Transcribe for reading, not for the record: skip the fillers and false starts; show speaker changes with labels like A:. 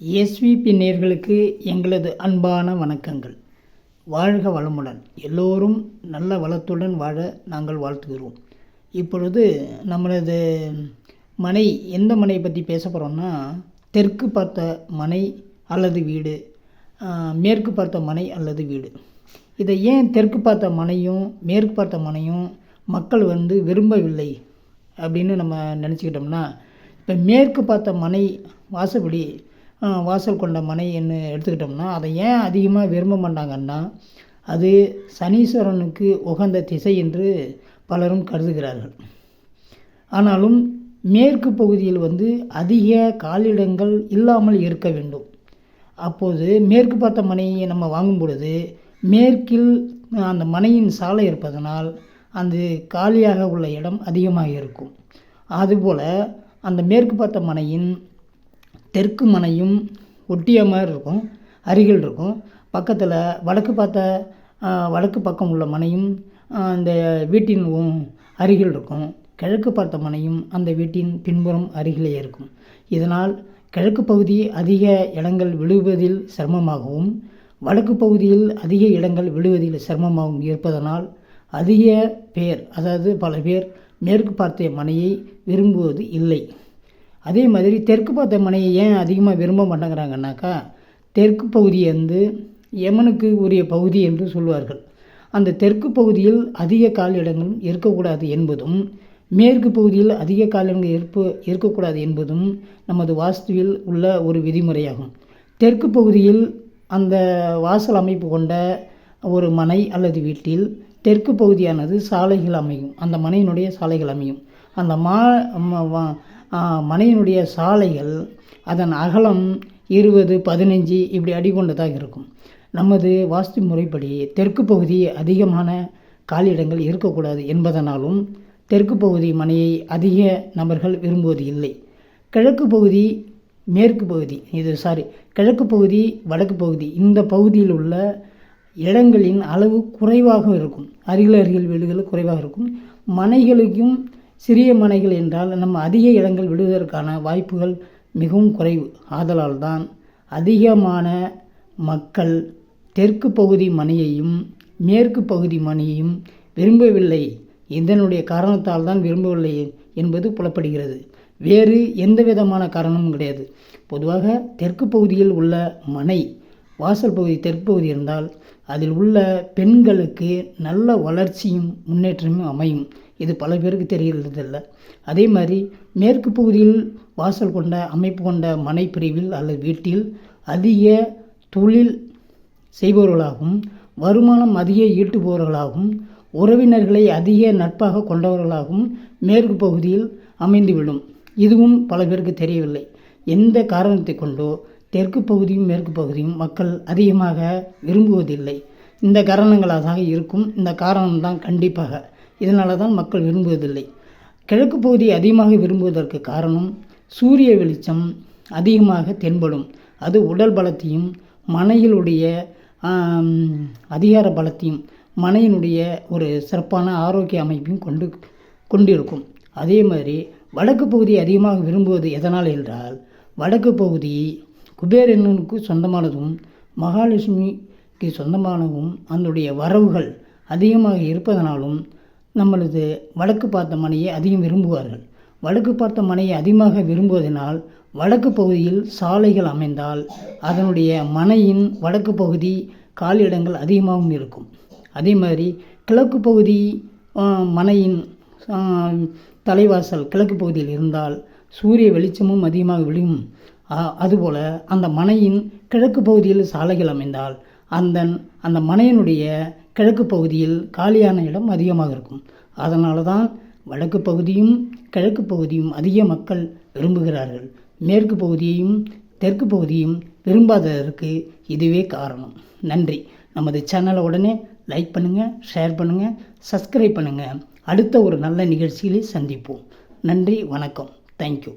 A: SPB நேயர்களுக்கு எங்களது அன்பான வணக்கங்கள். வாழ்க வளமுடன். எல்லோரும் நல்ல வளத்துடன் வாழ நாங்கள் வாழ்த்துகிறோம். இப்பொழுது நம்மளது மனை, எந்த மனையை பற்றி பேச போகிறோம்னா, தெற்கு பார்த்த மனை அல்லது வீடு, மேற்கு பார்த்த மனை அல்லது வீடு. இதை ஏன் தெற்கு பார்த்த மனையும் மேற்கு பார்த்த மனையும் மக்கள் விரும்பவில்லை அப்படின்னு நம்ம நினச்சிக்கிட்டோம்னா, இப்போ மேற்கு பார்த்த மனை வாசப்படி வாசல் கொண்ட மனை என்ன எடுத்துக்கிட்டோம்னா, அதை ஏன் அதிகமாக விரும்ப மாட்டாங்கன்னா, அது சனீஸ்வரனுக்கு உகந்த திசை என்று பலரும் கருதுகிறார்கள். ஆனாலும் மேற்கு பகுதியில் அதிக காலிடங்கள் இல்லாமல் இருக்க வேண்டும். அப்போது மேற்கு பார்த்த மனையை நம்ம வாங்கும் பொழுது மேற்கில் அந்த மனையின் சாலை இருப்பதனால் அந்த காலியாக உள்ள இடம் அதிகமாக இருக்கும். அதுபோல் அந்த மேற்கு பார்த்த மனையின் தெற்கு மனையும் ஒட்டிய மாதிரி இருக்கும், அருகில் இருக்கும். பக்கத்தில் வடக்கு பக்கம் உள்ள மனையும் அந்த வீட்டின் அருகில் இருக்கும். கிழக்கு பார்த்த மனையும் அந்த வீட்டின் பின்புறம் அருகிலே இருக்கும். இதனால் கிழக்கு பகுதி அதிக இடங்கள் விழுவதில் சிரமமாகவும் வடக்கு பகுதியில் அதிக இடங்கள் விழுவதில் சிரமமாகவும் இருப்பதனால் அதிக பேர், அதாவது பல பேர் மேற்கு பார்த்த மனையை விரும்புவது இல்லை. அதே மாதிரி தெற்கு பார்த்த மனையை ஏன் அதிகமாக விரும்ப மாட்டேங்கிறாங்கன்னாக்கா, தெற்கு பகுதி யமனுக்கு உரிய பகுதி என்று சொல்வார்கள். அந்த தெற்கு பகுதியில் அதிக காலிடங்களும் இருக்கக்கூடாது என்பதும், மேற்கு பகுதியில் அதிக காலிடங்கள் இருக்கக்கூடாது என்பதும் நமது வாஸ்துவில் உள்ள ஒரு விதிமுறையாகும். தெற்கு பகுதியில் அந்த வாசல் அமைப்பு கொண்ட ஒரு மனை அல்லது வீட்டில் தெற்கு பகுதியானது சாலைகள் அமையும். அந்த மனையினுடைய சாலைகள் அமையும். அந்த மனையினுடைய சாலைகள் அதன் அகலம் 20, 15 இப்படி அடிக்கொண்டதாக இருக்கும். நமது வாஸ்து முறைப்படி தெற்கு பகுதி அதிகமான காலிடங்கள் இருக்கக்கூடாது என்பதனாலும் தெற்கு பகுதி மனையை அதிக நபர்கள் விரும்புவது இல்லை. கிழக்கு பகுதி கிழக்கு பகுதி வடக்கு பகுதி, இந்த பகுதியில் உள்ள இடங்களின் அளவு குறைவாக இருக்கும். அருகில் வீடுகள் குறைவாக இருக்கும். மனைகளுக்கும் சிறிய மனைகள் என்றால் நம்ம அதிக இடங்கள் விடுவதற்கான வாய்ப்புகள் மிகவும் குறைவு. ஆதலால் தான் அதிகமான மக்கள் தெற்கு பகுதி மனையையும் மேற்கு பகுதி மனையையும் விரும்பவில்லை. இதனுடைய காரணத்தால் தான் விரும்பவில்லை என்பது புலப்படுகிறது. வேறு எந்த விதமான காரணமும் கிடையாது. பொதுவாக தெற்கு பகுதியில் உள்ள மனை வாசல் பகுதி தெற்கு பகுதி இருந்தால் அதில் உள்ள பெண்களுக்கு நல்ல வளர்ச்சியும் முன்னேற்றமும் அமையும். இது பல பேருக்கு தெரிகிறதில்ல. அதே மாதிரி மேற்கு பகுதியில் வாசல் கொண்ட அமைப்பு கொண்ட மனை பிரிவில் அல்லது வீட்டில் அதிக தொழில் செய்பவர்களாகவும் வருமானம் அதிக ஈட்டுபவர்களாகவும் உறவினர்களை அதிக நட்பாக கொண்டவர்களாகவும் மேற்கு பகுதியில் அமைந்துவிடும். இதுவும் பல பேருக்கு தெரியவில்லை. எந்த காரணத்தை கொண்டோ தெற்கு பகுதியும் மேற்கு பகுதியும் மக்கள் அதிகமாக விரும்புவதில்லை. இந்த காரணங்களாக இருக்கும். இந்த காரணம்தான் கண்டிப்பாக இதனால தான் மக்கள் விரும்புவதில்லை. கிழக்கு பகுதி அதிகமாக விரும்புவதற்கு காரணம் சூரிய வெளிச்சம் அதிகமாக தென்படும். அது உடல் பலத்தையும் மனையினுடைய அதிகார பலத்தையும் மனையினுடைய ஒரு சிறப்பான ஆரோக்கிய அமைப்பையும் கொண்டிருக்கும். அதே மாதிரி வடக்கு பகுதி அதிகமாக விரும்புவது எதனால் என்றால், வடக்கு பகுதி குபேரனுக்கு சொந்தமானதும் மகாலட்சுமிக்கு சொந்தமானதும் அதனுடைய வரவுகள் அதிகமாக இருப்பதனாலும் நம்மளது வடக்கு பார்த்த மனையை அதிகம் விரும்புவார்கள். வடக்கு பார்த்த மனையை அதிகமாக விரும்புவதனால் வடக்கு பகுதியில் சாலைகள் அமைந்தால் அதனுடைய மனையின் வடக்கு பகுதி காலிடங்கள் அதிகமாகவும் இருக்கும். அதே மாதிரி கிழக்கு பகுதி மனையின் தலைவாசல் கிழக்கு பகுதியில் இருந்தால் சூரிய வெளிச்சமும் அதிகமாக விழும். அதுபோல் அந்த மனையின் கிழக்கு பகுதியில் சாலைகள் அமைந்தால் அந்த மனையினுடைய கிழக்கு பகுதியில் காலியான இடம் அதிகமாக இருக்கும். அதனால தான் வடக்கு பகுதியும் கிழக்கு பகுதியும் அதிக மக்கள் விரும்புகிறார்கள். மேற்கு பகுதியையும் தெற்கு பகுதியும் விரும்பாததற்கு இதுவே காரணம். நன்றி. நமது சேனலை உடனே லைக் பண்ணுங்கள், ஷேர் பண்ணுங்கள், சப்ஸ்கிரைப் பண்ணுங்கள். அடுத்த ஒரு நல்ல நிகழ்ச்சியில் சந்திப்போம். நன்றி, வணக்கம். தேங்க்யூ.